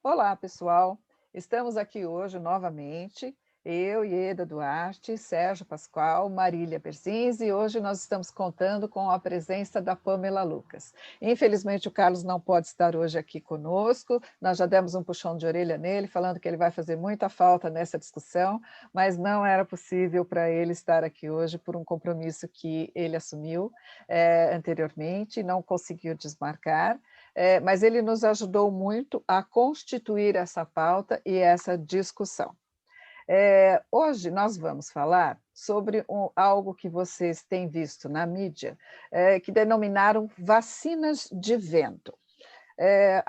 Olá, pessoal. Estamos aqui hoje novamente, eu, Ieda Duarte, Sérgio Pascoal, Marília Berzins, e hoje nós estamos contando com a presença da Pamela Lucas. Infelizmente, o Carlos não pode estar hoje aqui conosco, nós já demos um puxão de orelha nele, falando que ele vai fazer muita falta nessa discussão, mas não era possível para ele estar aqui hoje por um compromisso que ele assumiu anteriormente, não conseguiu desmarcar. Mas ele nos ajudou muito a constituir essa pauta e essa discussão. Hoje nós vamos falar sobre algo que vocês têm visto na mídia, que denominaram vacinas de vento.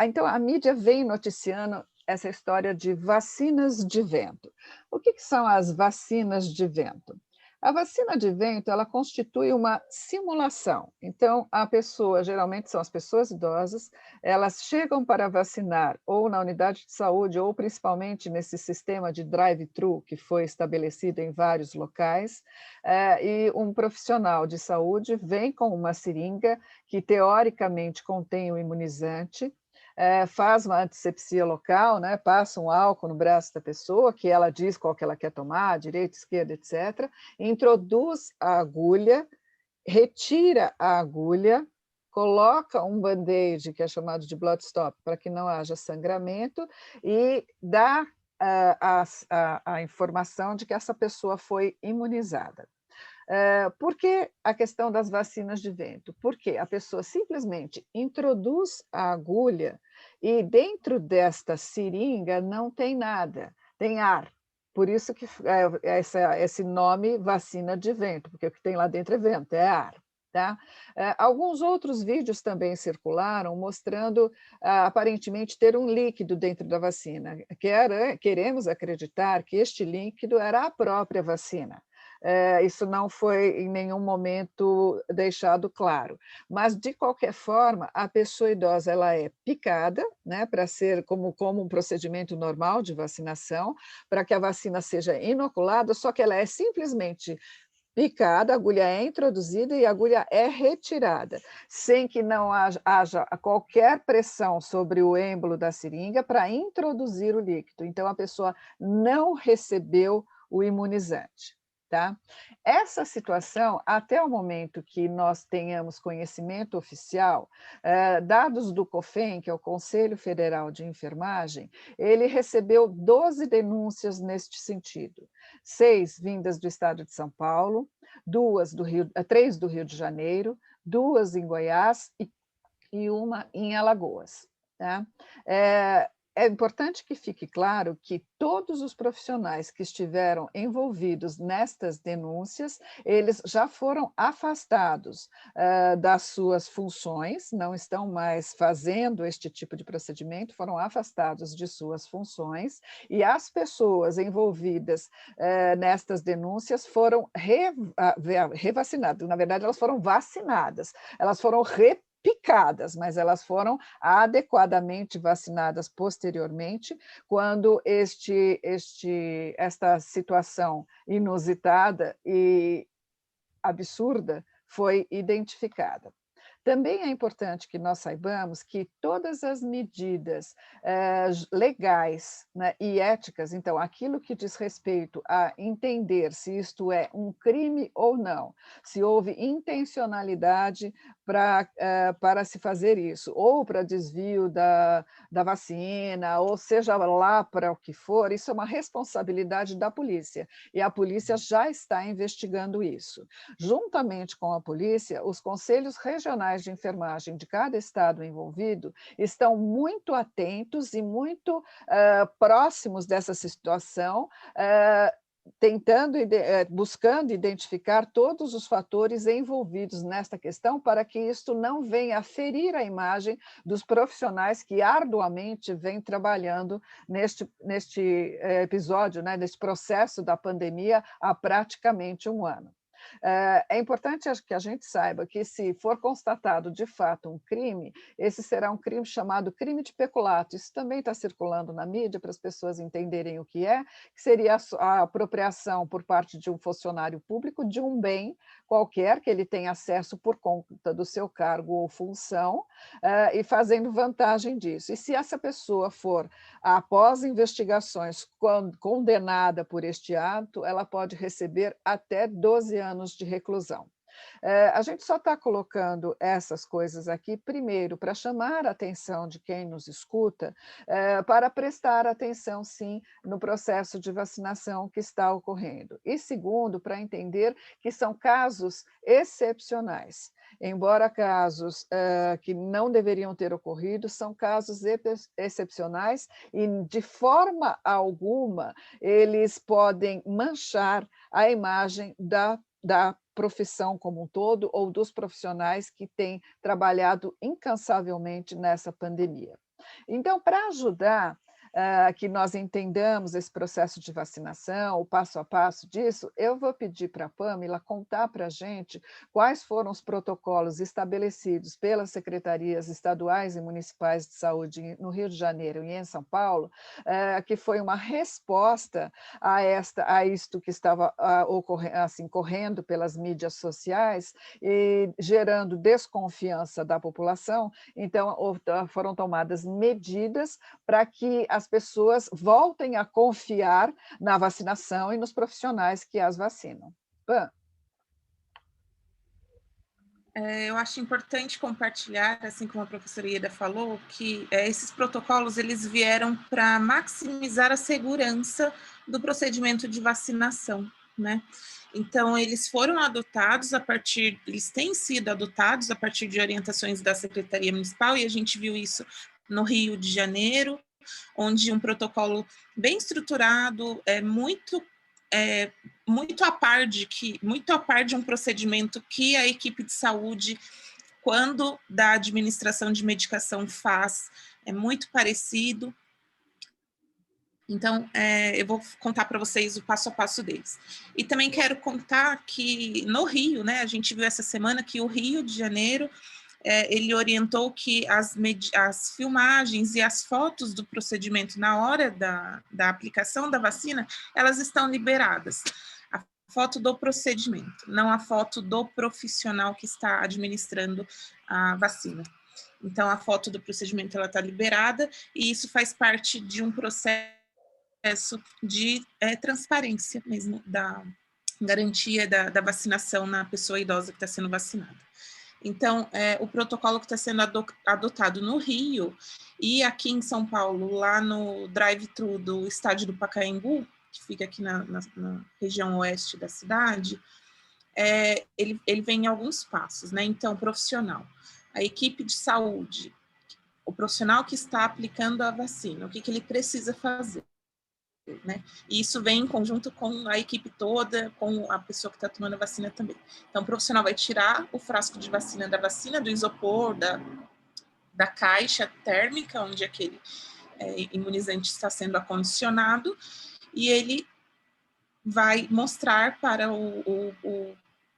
Então, a mídia vem noticiando essa história de vacinas de vento. O que são as vacinas de vento? A vacina de vento, ela constitui uma simulação. Então, a pessoa, geralmente são as pessoas idosas, elas chegam para vacinar ou na unidade de saúde ou principalmente nesse sistema de drive-thru que foi estabelecido em vários locais, e um profissional de saúde vem com uma seringa que teoricamente contém o imunizante, faz uma antisepsia local, né, passa um álcool no braço da pessoa, que ela diz qual que ela quer tomar, direita, esquerda, etc., introduz a agulha, retira a agulha, coloca um band-aid, que é chamado de blood stop, para que não haja sangramento, e dá a informação de que essa pessoa foi imunizada. Por que a questão das vacinas de vento? Porque a pessoa simplesmente introduz a agulha e dentro desta seringa não tem nada, tem ar. Por isso que esse nome vacina de vento, porque o que tem lá dentro é vento, é ar. Tá? Alguns outros vídeos também circularam mostrando aparentemente ter um líquido dentro da vacina. Queremos acreditar que este líquido era a própria vacina. Isso não foi em nenhum momento deixado claro. Mas, de qualquer forma, a pessoa idosa ela é picada, né, para ser como um procedimento normal de vacinação, para que a vacina seja inoculada, só que ela é simplesmente picada, a agulha é introduzida e a agulha é retirada, sem que não haja qualquer pressão sobre o êmbolo da seringa para introduzir o líquido. Então, a pessoa não recebeu o imunizante. Tá? Essa situação, até o momento que nós tenhamos conhecimento oficial, dados do COFEN, que é o Conselho Federal de Enfermagem, ele recebeu 12 denúncias neste sentido. 6 vindas do estado de São Paulo, 3 do Rio de Janeiro, 2 em Goiás e uma em Alagoas. Tá? É importante que fique claro que todos os profissionais que estiveram envolvidos nestas denúncias, eles já foram afastados das suas funções, não estão mais fazendo este tipo de procedimento, foram afastados de suas funções, e as pessoas envolvidas nestas denúncias foram revacinadas, na verdade elas foram vacinadas, elas foram picadas, mas elas foram adequadamente vacinadas posteriormente, quando esta situação inusitada e absurda foi identificada. Também é importante que nós saibamos que todas as medidas legais, né, e éticas, então, aquilo que diz respeito a entender se isto é um crime ou não, se houve intencionalidade para se fazer isso, ou para desvio da vacina, ou seja lá para o que for, isso é uma responsabilidade da polícia, e a polícia já está investigando isso. Juntamente com a polícia, os conselhos regionais de enfermagem de cada estado envolvido estão muito atentos e muito próximos dessa situação, buscando identificar todos os fatores envolvidos nesta questão para que isto não venha a ferir a imagem dos profissionais que arduamente vêm trabalhando neste episódio, né, neste processo da pandemia há praticamente um ano. É importante acho que a gente saiba que, se for constatado de fato um crime, esse será um crime chamado crime de peculato. Isso também está circulando na mídia para as pessoas entenderem o que seria a apropriação por parte de um funcionário público de um bem qualquer que ele tenha acesso por conta do seu cargo ou função, e fazendo vantagem disso. E se essa pessoa for, após investigações, condenada por este ato, ela pode receber até 12 anos de reclusão. A gente só está colocando essas coisas aqui, primeiro, para chamar a atenção de quem nos escuta, para prestar atenção, sim, no processo de vacinação que está ocorrendo. E segundo, para entender que são casos excepcionais. Embora casos que não deveriam ter ocorrido, são casos excepcionais e, de forma alguma, eles podem manchar a imagem da profissão como um todo ou dos profissionais que têm trabalhado incansavelmente nessa pandemia. Então, para ajudar que nós entendamos esse processo de vacinação, o passo a passo disso, eu vou pedir para a Pamela contar para a gente quais foram os protocolos estabelecidos pelas secretarias estaduais e municipais de saúde no Rio de Janeiro e em São Paulo, que foi uma resposta a isto que estava assim, correndo pelas mídias sociais e gerando desconfiança da população. Então, foram tomadas medidas para que as pessoas voltem a confiar na vacinação e nos profissionais que as vacinam. Pam. Eu acho importante compartilhar, assim como a professora Ieda falou, que esses protocolos eles vieram para maximizar a segurança do procedimento de vacinação, né? Então, eles foram adotados eles têm sido adotados a partir de orientações da Secretaria Municipal, e a gente viu isso no Rio de Janeiro, onde um protocolo bem estruturado, muito a par de um procedimento que a equipe de saúde, quando da administração de medicação, faz, é muito parecido. Então, eu vou contar para vocês o passo a passo deles. E também quero contar que no Rio, né, a gente viu essa semana que o Rio de Janeiro, ele orientou que as filmagens e as fotos do procedimento na hora da aplicação da vacina, elas estão liberadas. A foto do procedimento, não a foto do profissional que está administrando a vacina. Então, a foto do procedimento ela está liberada, e isso faz parte de um processo de transparência mesmo, da garantia da vacinação na pessoa idosa que está sendo vacinada. Então, o protocolo que está sendo adotado no Rio e aqui em São Paulo, lá no drive-thru do estádio do Pacaembu, que fica aqui na região oeste da cidade, ele vem em alguns passos, né? Então, profissional, a equipe de saúde, o profissional que está aplicando a vacina, o que ele precisa fazer, né? E isso vem em conjunto com a equipe toda, com a pessoa que está tomando a vacina também. Então, o profissional vai tirar o frasco de vacina da vacina, do isopor, da caixa térmica, onde aquele imunizante está sendo acondicionado, e ele vai mostrar para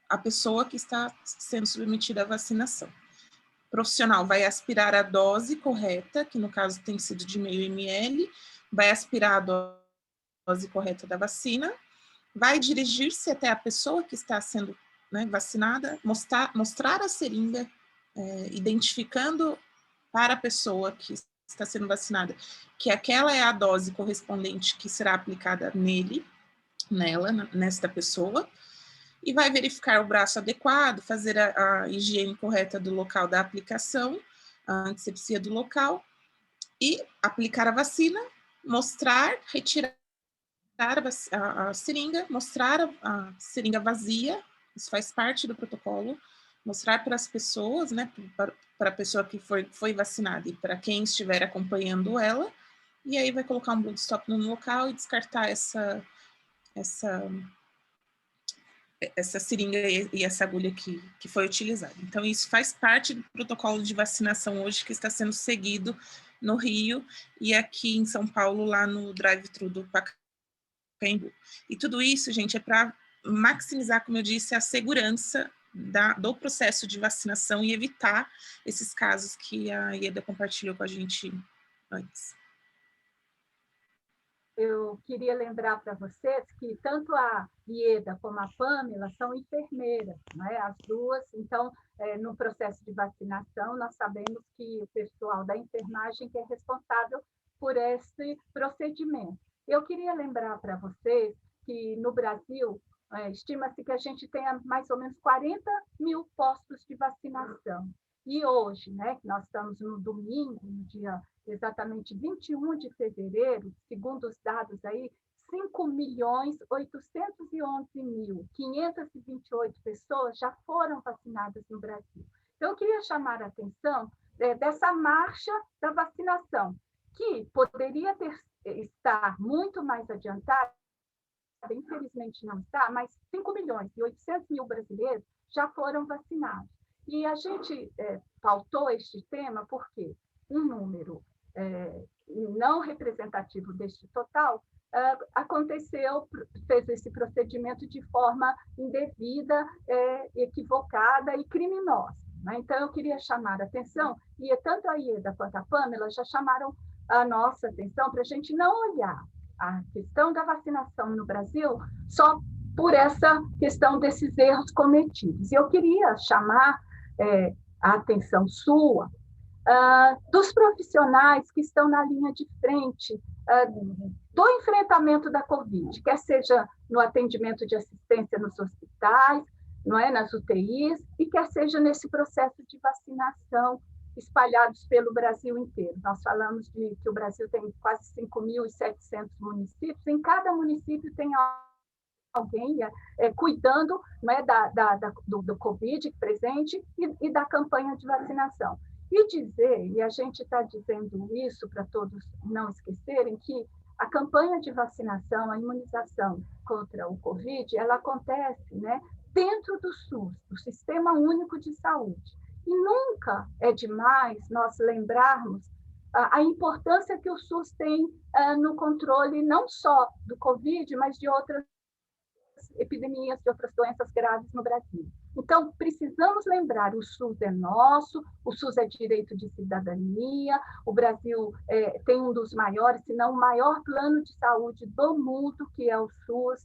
a pessoa que está sendo submetida à vacinação. O profissional vai aspirar a dose correta, que no caso tem sido de 0,5 ml, vai aspirar a dose correta da vacina, vai dirigir-se até a pessoa que está sendo, né, vacinada, mostrar a seringa, identificando para a pessoa que está sendo vacinada que aquela é a dose correspondente que será aplicada nesta pessoa, e vai verificar o braço adequado, fazer a higiene correta do local da aplicação, a antisepsia do local, e aplicar a vacina, retirar a seringa, mostrar a seringa vazia, isso faz parte do protocolo, mostrar para as pessoas, né, para a pessoa que foi vacinada e para quem estiver acompanhando ela, e aí vai colocar um blood stop no local e descartar essa seringa e essa agulha que foi utilizada. Então, isso faz parte do protocolo de vacinação hoje que está sendo seguido no Rio e aqui em São Paulo, lá no drive-thru do Pacaembu. E tudo isso, gente, é para maximizar, como eu disse, a segurança do processo de vacinação e evitar esses casos que a Ieda compartilhou com a gente antes. Eu queria lembrar para vocês que tanto a Ieda como a Pamela são enfermeiras, né? As duas. Então, no processo de vacinação, nós sabemos que o pessoal da enfermagem que é responsável por esse procedimento. Eu queria lembrar para vocês que no Brasil, estima-se que a gente tenha mais ou menos 40 mil postos de vacinação. E hoje, né, que nós estamos no domingo, no dia exatamente 21 de fevereiro, segundo os dados aí, 5.811.528 pessoas já foram vacinadas no Brasil. Então, eu queria chamar a atenção dessa marcha da vacinação, que poderia estar muito mais adiantada, infelizmente não está, mas 5.800.000 brasileiros já foram vacinados. E a gente pautou este tema porque um número não representativo deste total fez esse procedimento de forma indevida, equivocada e criminosa. Né? Então, eu queria chamar a atenção, e tanto a Ieda quanto a Pamela já chamaram a nossa atenção para a gente não olhar a questão da vacinação no Brasil só por essa questão desses erros cometidos. E eu queria chamar a atenção sua dos profissionais que estão na linha de frente do enfrentamento da Covid, quer seja no atendimento de assistência nos hospitais, não é, nas UTIs, e quer seja nesse processo de vacinação espalhados pelo Brasil inteiro. Nós falamos que o Brasil tem quase 5.700 municípios, em cada município tem alguém cuidando, né, do Covid presente e da campanha de vacinação. E a gente está dizendo isso para todos não esquecerem, que a campanha de vacinação, a imunização contra o Covid, ela acontece, né, dentro do SUS, do Sistema Único de Saúde. E nunca é demais nós lembrarmos a importância que o SUS tem no controle não só do Covid, mas de outras epidemias, de outras doenças graves no Brasil. Então, precisamos lembrar, o SUS é nosso, o SUS é direito de cidadania, o Brasil tem um dos maiores, se não o maior plano de saúde do mundo, que é o SUS.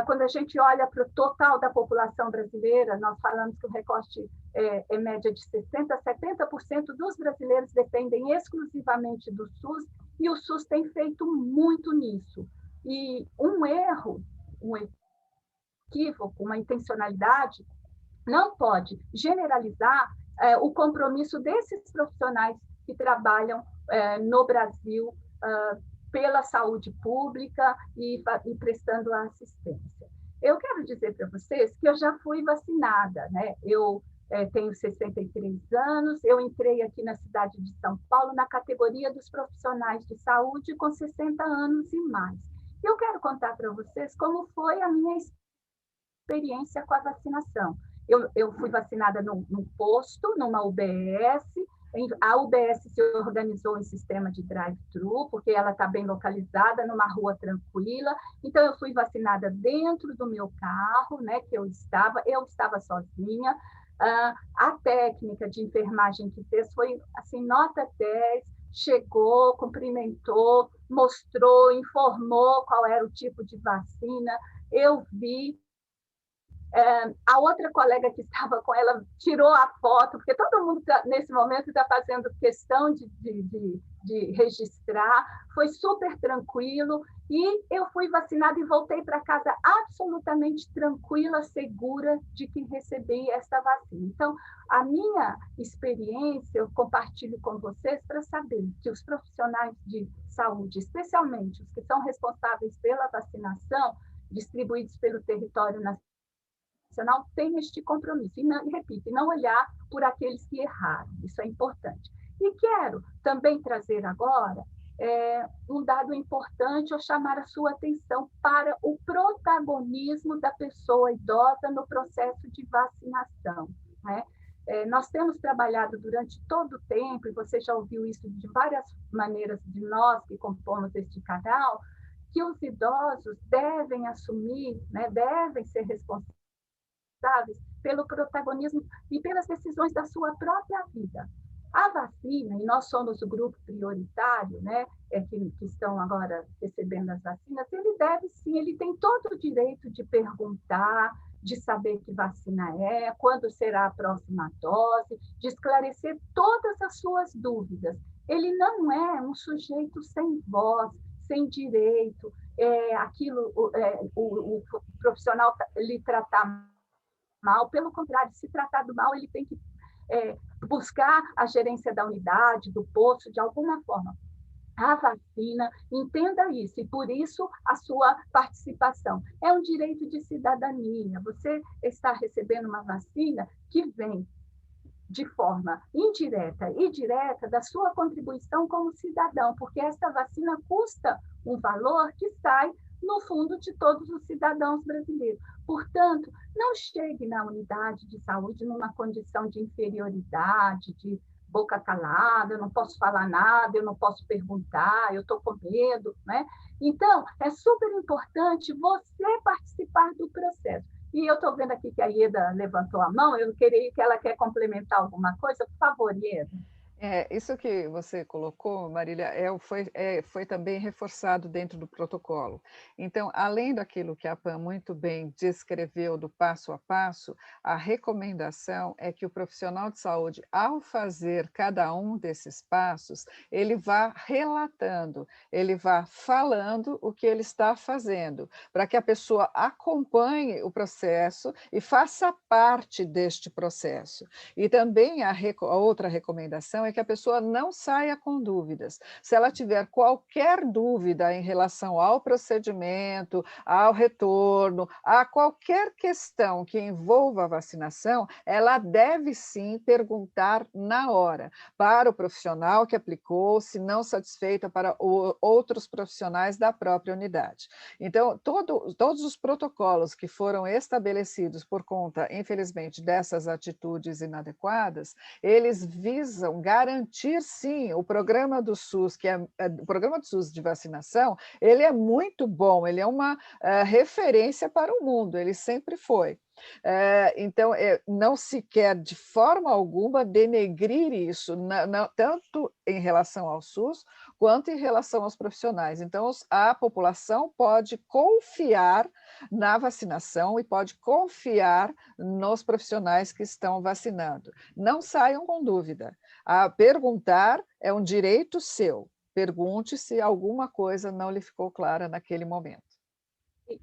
Quando a gente olha para o total da população brasileira, nós falamos que o recorte é média de 60% a 70% dos brasileiros dependem exclusivamente do SUS, e o SUS tem feito muito nisso. E um erro, um equívoco, uma intencionalidade, não pode generalizar o compromisso desses profissionais que trabalham no Brasil pela saúde pública e prestando assistência. Eu quero dizer para vocês que eu já fui vacinada, né? Eu tenho 63 anos, eu entrei aqui na cidade de São Paulo na categoria dos profissionais de saúde com 60 anos e mais. Eu quero contar para vocês como foi a minha experiência com a vacinação. Eu fui vacinada num posto, numa UBS. A UBS se organizou em sistema de drive-thru, porque ela está bem localizada, numa rua tranquila. Então, eu fui vacinada dentro do meu carro, né, que eu estava sozinha. A técnica de enfermagem que fez foi, assim, nota 10, chegou, cumprimentou, mostrou, informou qual era o tipo de vacina. Eu vi. A outra colega que estava com ela tirou a foto, porque todo mundo nesse momento está fazendo questão de registrar, foi super tranquilo, e eu fui vacinada e voltei para casa absolutamente tranquila, segura de que recebi essa vacina. Então, a minha experiência eu compartilho com vocês para saber que os profissionais de saúde, especialmente os que são responsáveis pela vacinação, distribuídos pelo território nacional, tem este compromisso. E repito, não olhar por aqueles que erraram. Isso é importante. E quero também trazer agora um dado importante, ou chamar a sua atenção para o protagonismo da pessoa idosa no processo de vacinação, né? Nós temos trabalhado durante todo o tempo, e você já ouviu isso de várias maneiras de nós que compomos este canal, que os idosos devem assumir, né, devem ser responsáveis pelo protagonismo e pelas decisões da sua própria vida. A vacina, e nós somos o grupo prioritário, né, que estão agora recebendo as vacinas, ele deve sim, ele tem todo o direito de perguntar, de saber que vacina é, quando será a próxima dose, de esclarecer todas as suas dúvidas. Ele não é um sujeito sem voz, sem direito, o profissional lhe tratar mal, pelo contrário, se tratado mal, ele tem que buscar a gerência da unidade, do posto, de alguma forma. A vacina, entenda isso, e por isso a sua participação. É um direito de cidadania. Você está recebendo uma vacina que vem de forma indireta e direta da sua contribuição como cidadão, porque essa vacina custa um valor que sai no fundo de todos os cidadãos brasileiros. Portanto, não chegue na unidade de saúde numa condição de inferioridade, de boca calada, eu não posso falar nada, eu não posso perguntar, eu estou com medo, né? Então, é super importante você participar do processo. E eu estou vendo aqui que a Ieda levantou a mão, eu queria que ela quer complementar alguma coisa, por favor, Ieda. Isso que você colocou, Marília, foi também reforçado dentro do protocolo. Então, além daquilo que a Pam muito bem descreveu do passo a passo, a recomendação é que o profissional de saúde, ao fazer cada um desses passos, ele vá relatando, ele vá falando o que ele está fazendo, para que a pessoa acompanhe o processo e faça parte deste processo. E também a outra recomendação é que a pessoa não saia com dúvidas. Se ela tiver qualquer dúvida em relação ao procedimento, ao retorno, a qualquer questão que envolva a vacinação, ela deve sim perguntar na hora para o profissional que aplicou, se não satisfeita, para outros profissionais da própria unidade. Então, todos os protocolos que foram estabelecidos por conta, infelizmente, dessas atitudes inadequadas, eles visam garantir, sim, o programa do SUS, o programa do SUS de vacinação, ele é muito bom, ele é uma referência para o mundo, ele sempre foi. Então, não se quer de forma alguma denegrir isso, tanto em relação ao SUS, quanto em relação aos profissionais. Então, a população pode confiar na vacinação e pode confiar nos profissionais que estão vacinando. Não saiam com dúvida. A perguntar é um direito seu. Pergunte se alguma coisa não lhe ficou clara naquele momento.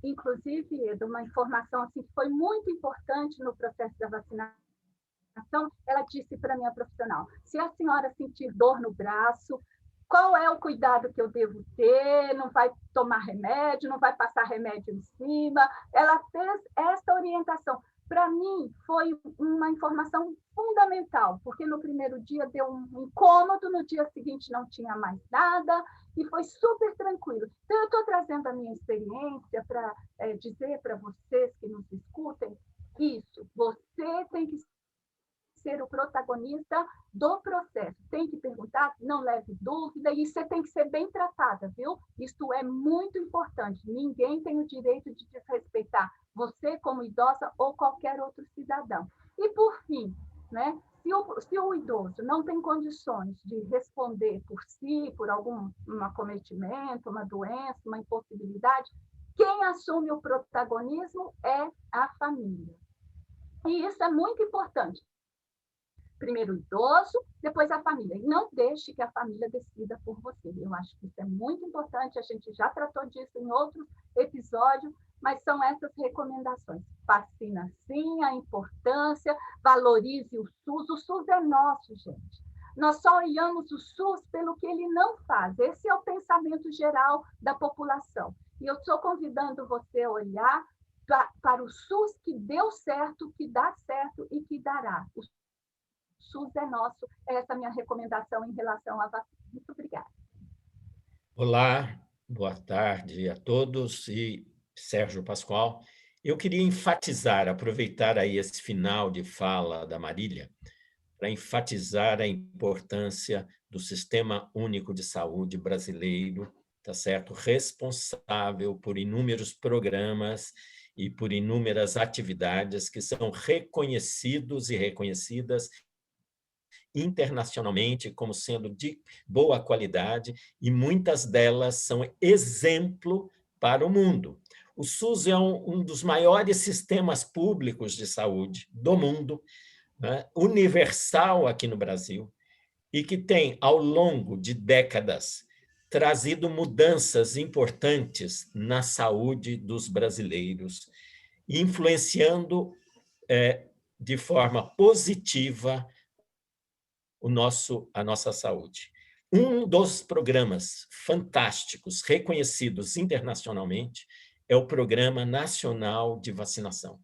Inclusive, Edu, uma informação assim, que foi muito importante no processo da vacinação, ela disse para a minha profissional, se a senhora sentir dor no braço, qual é o cuidado que eu devo ter? Não vai tomar remédio, não vai passar remédio em cima. Ela fez essa orientação. Para mim, foi uma informação fundamental, porque no primeiro dia deu um incômodo, no dia seguinte não tinha mais nada, e foi super tranquilo. Então, eu estou trazendo a minha experiência para dizer para vocês que nos escutem isso. Você tem que ser o protagonista do processo. Tem que perguntar, não leve dúvida, e você tem que ser bem tratada, viu? Isto é muito importante. Ninguém tem o direito de desrespeitar você como idosa ou qualquer outro cidadão. E, por fim, né? Se o idoso não tem condições de responder por si, por algum acometimento, uma doença, uma impossibilidade, quem assume o protagonismo é a família. E isso é muito importante. Primeiro o idoso, depois a família. E não deixe que a família decida por você. Eu acho que isso é muito importante, a gente já tratou disso em outros episódios, mas são essas recomendações. Vacina sim, a importância, valorize o SUS. O SUS é nosso, gente. Nós só olhamos o SUS pelo que ele não faz. Esse é o pensamento geral da população. E eu estou convidando você a olhar para o SUS que deu certo, que dá certo e que dará. O SUS é nosso. Essa é a minha recomendação em relação à vacina. Muito obrigada. Olá, boa tarde a todos. E Sérgio Pascoal, eu queria enfatizar, aproveitar aí esse final de fala da Marília, para enfatizar a importância do Sistema Único de Saúde brasileiro tá certo? Responsável por inúmeros programas e por inúmeras atividades que são reconhecidos e reconhecidas internacionalmente como sendo de boa qualidade, e muitas delas são exemplo para o mundo. O SUS é um dos maiores sistemas públicos de saúde do mundo, né? Universal aqui no Brasil, e que tem, ao longo de décadas, trazido mudanças importantes na saúde dos brasileiros, influenciando de forma positiva a nossa saúde. Um dos programas fantásticos, reconhecidos internacionalmente, é o Programa Nacional de Vacinação.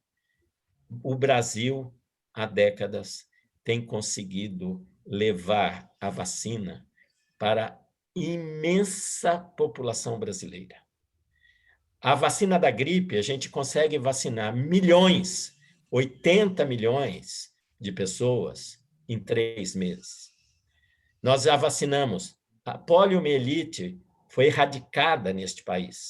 O Brasil, há décadas, tem conseguido levar a vacina para a imensa população brasileira. A vacina da gripe, a gente consegue vacinar milhões, 80 milhões de pessoas em 3 meses. Nós já vacinamos. A poliomielite foi erradicada neste país,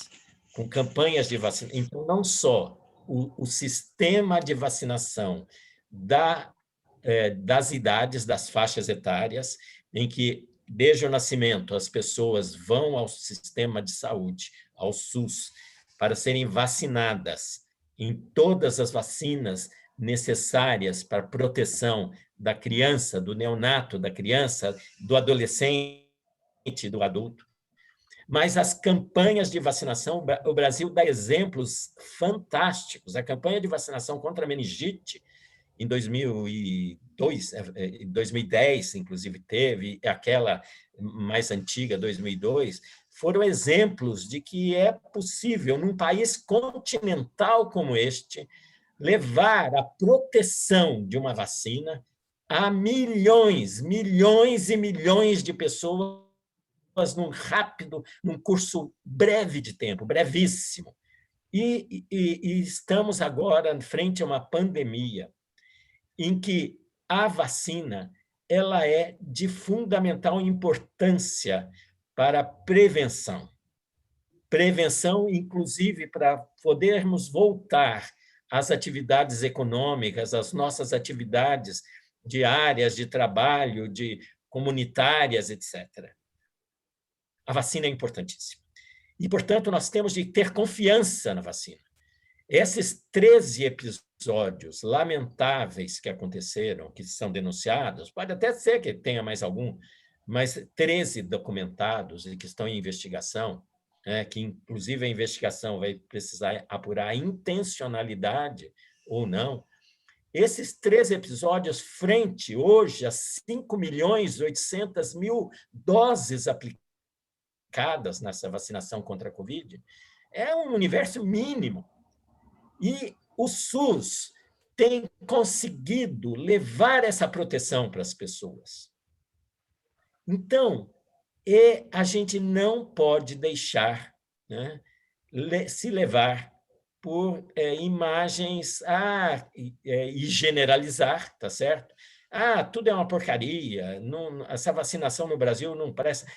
com campanhas de vacina. Então, não só o sistema de vacinação das idades, das faixas etárias, em que, desde o nascimento, as pessoas vão ao sistema de saúde, ao SUS, para serem vacinadas em todas as vacinas necessárias para a proteção da criança, do neonato, da criança, do adolescente, do adulto. Mas as campanhas de vacinação, o Brasil dá exemplos fantásticos. A campanha de vacinação contra a meningite, em 2010, inclusive, teve aquela mais antiga, 2002, foram exemplos de que é possível, num país continental como este, levar a proteção de uma vacina a milhões, milhões e milhões de pessoas num curso breve de tempo, brevíssimo. E estamos agora frente a uma pandemia em que a vacina ela é de fundamental importância para a prevenção. Prevenção, inclusive, para podermos voltar às atividades econômicas, às nossas atividades diárias de trabalho, de comunitárias, etc. A vacina é importantíssima. E, portanto, nós temos de ter confiança na vacina. Esses 13 episódios lamentáveis que aconteceram, que são denunciados, pode até ser que tenha mais algum, mas 13 documentados e que estão em investigação, que inclusive a investigação vai precisar apurar a intencionalidade ou não. Esses 13 episódios, frente hoje a 5.800.000 doses aplicadas nessa vacinação contra a Covid, é um universo mínimo. E o SUS tem conseguido levar essa proteção para as pessoas. Então, a gente não pode deixar, né, se levar por imagens e generalizar, tá certo? Tudo é uma porcaria, essa vacinação no Brasil não presta.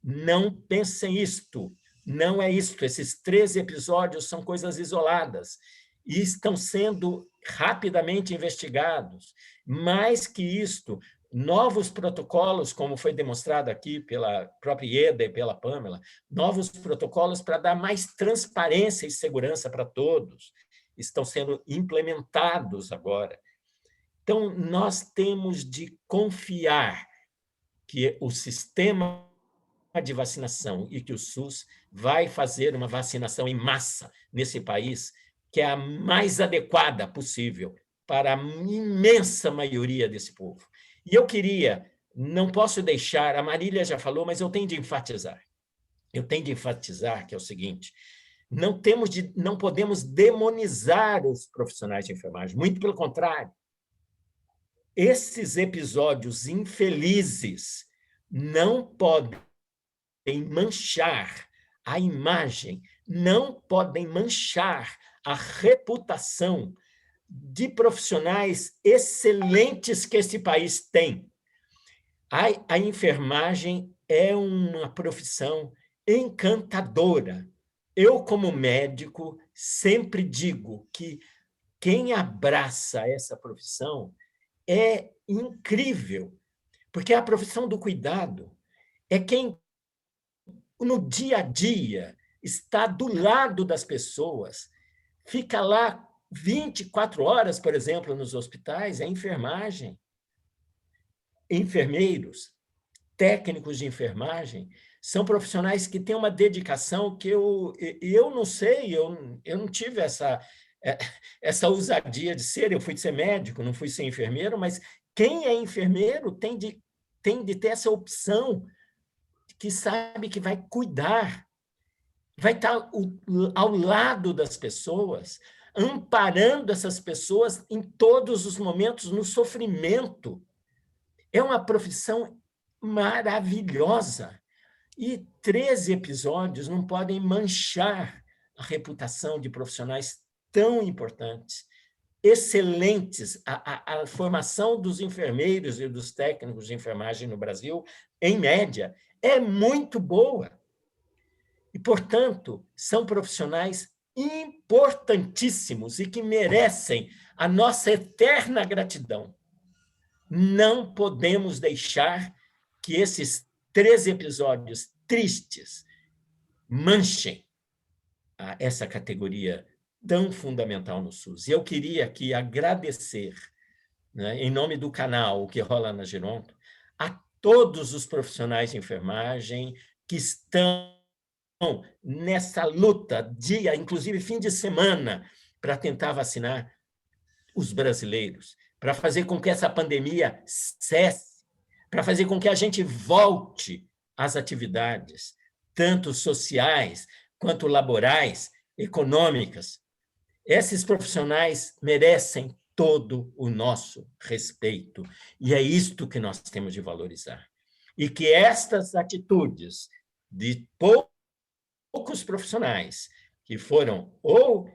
Não pensem isto. Não é isto. Esses 13 episódios são coisas isoladas e estão sendo rapidamente investigados. Mais que isto, novos protocolos, como foi demonstrado aqui pela própria Ieda e pela Pâmela, novos protocolos para dar mais transparência e segurança para todos, estão sendo implementados agora. Então, nós temos de confiar que o sistema de vacinação e que o SUS vai fazer uma vacinação em massa nesse país, que é a mais adequada possível para a imensa maioria desse povo. E eu não posso deixar, a Marília já falou, mas eu tenho de enfatizar. Eu tenho de enfatizar que é o seguinte: não podemos demonizar os profissionais de enfermagem, muito pelo contrário. Esses episódios infelizes não podem manchar a imagem, não podem manchar a reputação de profissionais excelentes que esse país tem. A enfermagem é uma profissão encantadora. Eu, como médico, sempre digo que quem abraça essa profissão é incrível, porque a profissão do cuidado é quem, no dia a dia, está do lado das pessoas, fica lá 24 horas, por exemplo, nos hospitais, é enfermagem. Enfermeiros, técnicos de enfermagem, são profissionais que têm uma dedicação que eu não sei, eu não tive essa ousadia de ser, eu fui de ser médico, não fui ser enfermeiro, mas quem é enfermeiro tem de ter essa opção, que sabe que vai cuidar, vai estar ao lado das pessoas, amparando essas pessoas em todos os momentos, no sofrimento. É uma profissão maravilhosa. E 13 episódios não podem manchar a reputação de profissionais tão importantes, excelentes. A formação dos enfermeiros e dos técnicos de enfermagem no Brasil, em média, é muito boa. E, portanto, são profissionais importantíssimos e que merecem a nossa eterna gratidão. Não podemos deixar que esses 13 episódios tristes manchem essa categoria tão fundamental no SUS. E eu queria aqui agradecer, né, em nome do canal O Que Rola na Geronto, a todos os profissionais de enfermagem que estão nessa luta, dia, inclusive fim de semana, para tentar vacinar os brasileiros, para fazer com que essa pandemia cesse, para fazer com que a gente volte às atividades, tanto sociais quanto laborais, econômicas. Esses profissionais merecem todo o nosso respeito, e é isto que nós temos de valorizar. E que estas atitudes de poucos profissionais que foram ou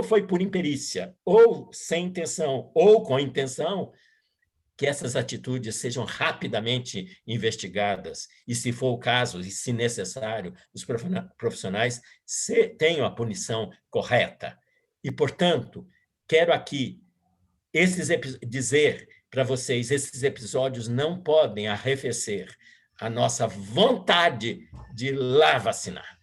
foi por imperícia, ou sem intenção, ou com intenção, que essas atitudes sejam rapidamente investigadas e, se for o caso, e se necessário, os profissionais tenham a punição correta. E, portanto, quero aqui dizer para vocês, esses episódios não podem arrefecer a nossa vontade de ir lá vacinar.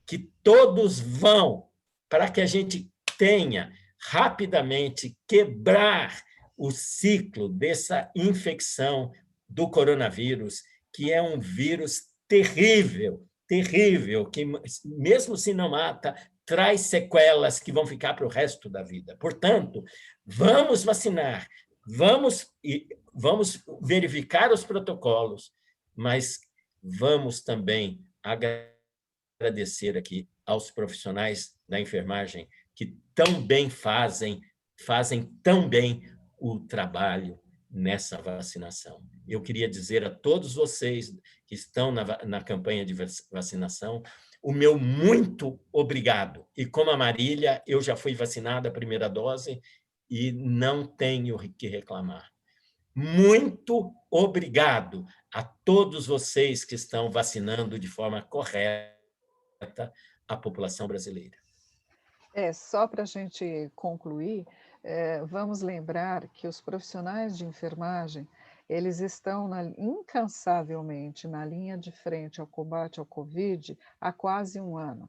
Que todos vão, para que a gente tenha rapidamente quebrar o ciclo dessa infecção do coronavírus, que é um vírus terrível, terrível, que, mesmo se não mata, traz sequelas que vão ficar para o resto da vida. Portanto, vamos vacinar, vamos verificar os protocolos, mas vamos também agradecer aqui aos profissionais da enfermagem que tão bem fazem tão bem o trabalho nessa vacinação. Eu queria dizer a todos vocês que estão na campanha de vacinação o meu muito obrigado. E como a Marília, eu já fui vacinada a primeira dose e não tenho que reclamar. Muito obrigado a todos vocês que estão vacinando de forma correta a população brasileira. Só para a gente concluir, vamos lembrar que os profissionais de enfermagem, eles estão incansavelmente na linha de frente ao combate ao Covid há quase um ano.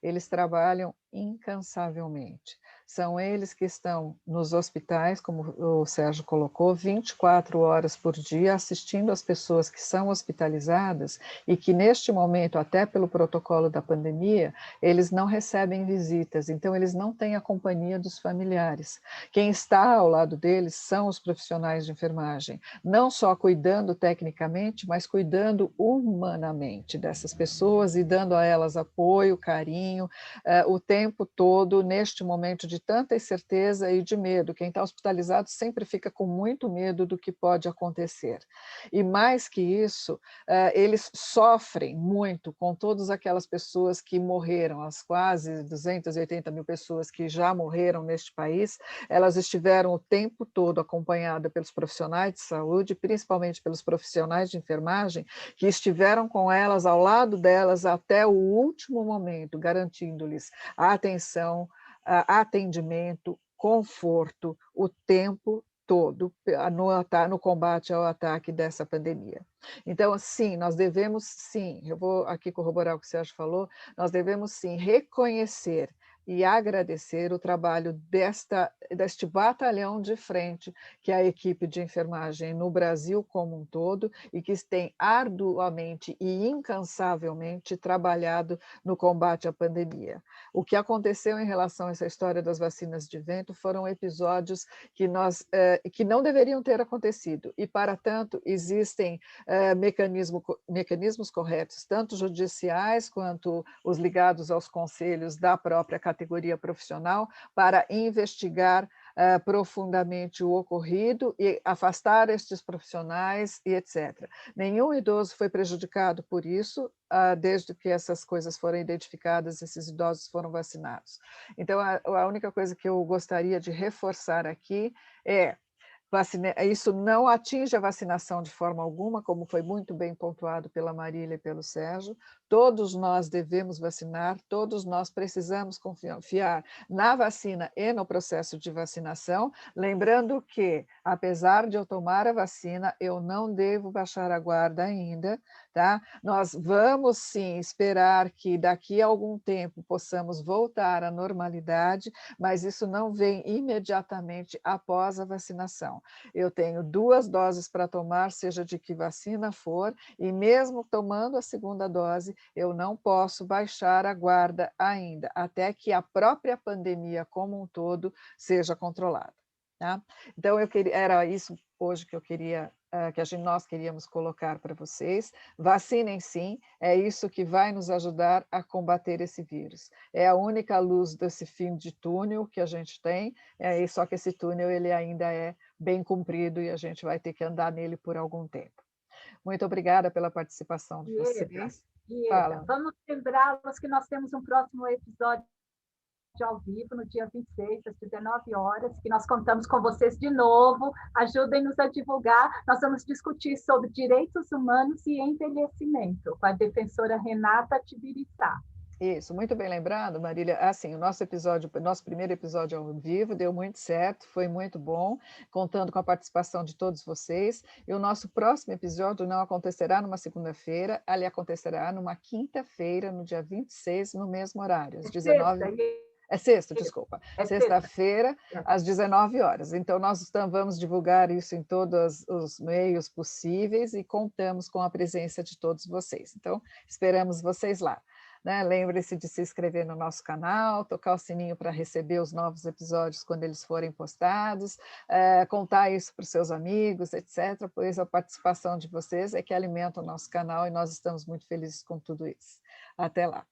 Eles trabalham incansavelmente. São eles que estão nos hospitais, como o Sérgio colocou, 24 horas por dia, assistindo as pessoas que são hospitalizadas e que, neste momento, até pelo protocolo da pandemia, eles não recebem visitas, então eles não têm a companhia dos familiares. Quem está ao lado deles são os profissionais de enfermagem, não só cuidando tecnicamente, mas cuidando humanamente dessas pessoas e dando a elas apoio, carinho, o tempo todo, neste momento de de tanta incerteza e de medo. Quem está hospitalizado sempre fica com muito medo do que pode acontecer. E mais que isso, eles sofrem muito com todas aquelas pessoas que morreram, as quase 280 mil pessoas que já morreram neste país. Elas estiveram o tempo todo acompanhadas pelos profissionais de saúde, principalmente pelos profissionais de enfermagem, que estiveram com elas, ao lado delas, até o último momento, garantindo-lhes a atenção, atendimento, conforto, o tempo todo no combate ao ataque dessa pandemia. Então, sim, nós devemos, sim, eu vou aqui corroborar o que o Sérgio falou, nós devemos, sim, reconhecer e agradecer o trabalho deste batalhão de frente, que é a equipe de enfermagem no Brasil como um todo, e que tem arduamente e incansavelmente trabalhado no combate à pandemia. O que aconteceu em relação a essa história das vacinas de vento foram episódios que não deveriam ter acontecido, e, para tanto, existem mecanismos corretos, tanto judiciais quanto os ligados aos conselhos da própria categoria profissional, para investigar profundamente o ocorrido e afastar estes profissionais e etc. Nenhum idoso foi prejudicado por isso, desde que essas coisas foram identificadas, esses idosos foram vacinados. Então, a única coisa que eu gostaria de reforçar aqui é: isso não atinge a vacinação de forma alguma, como foi muito bem pontuado pela Marília e pelo Sérgio. Todos nós devemos vacinar, todos nós precisamos confiar na vacina e no processo de vacinação, lembrando que, apesar de eu tomar a vacina, eu não devo baixar a guarda ainda, tá? Nós vamos, sim, esperar que daqui a algum tempo possamos voltar à normalidade, mas isso não vem imediatamente após a vacinação. Eu tenho 2 doses para tomar, seja de que vacina for, e mesmo tomando a segunda dose, eu não posso baixar a guarda ainda, até que a própria pandemia como um todo seja controlada. Tá? Então, era isso hoje que eu queria, nós queríamos colocar para vocês. Vacinem sim, é isso que vai nos ajudar a combater esse vírus. É a única luz desse fim de túnel que a gente tem, só que esse túnel ele ainda é bem comprido e a gente vai ter que andar nele por algum tempo. Muito obrigada pela participação de vocês. Ieda, vamos lembrá-los que nós temos um próximo episódio ao vivo, no dia 26, às 19 horas, que nós contamos com vocês de novo. Ajudem-nos a divulgar. Nós vamos discutir sobre direitos humanos e envelhecimento, com a defensora Renata Tibiriçá. Isso, muito bem lembrado, Marília. Assim, o nosso primeiro episódio ao vivo deu muito certo, foi muito bom, contando com a participação de todos vocês. E o nosso próximo episódio não acontecerá numa segunda-feira, ele acontecerá numa quinta-feira, no dia 26, no mesmo horário, às 19 horas. É sexta, desculpa. Sexta-feira, às 19 horas. Então, nós vamos divulgar isso em todos os meios possíveis e contamos com a presença de todos vocês. Então, esperamos vocês lá. Né? Lembre-se de se inscrever no nosso canal, tocar o sininho para receber os novos episódios quando eles forem postados, contar isso para os seus amigos, etc., pois a participação de vocês é que alimenta o nosso canal e nós estamos muito felizes com tudo isso. Até lá.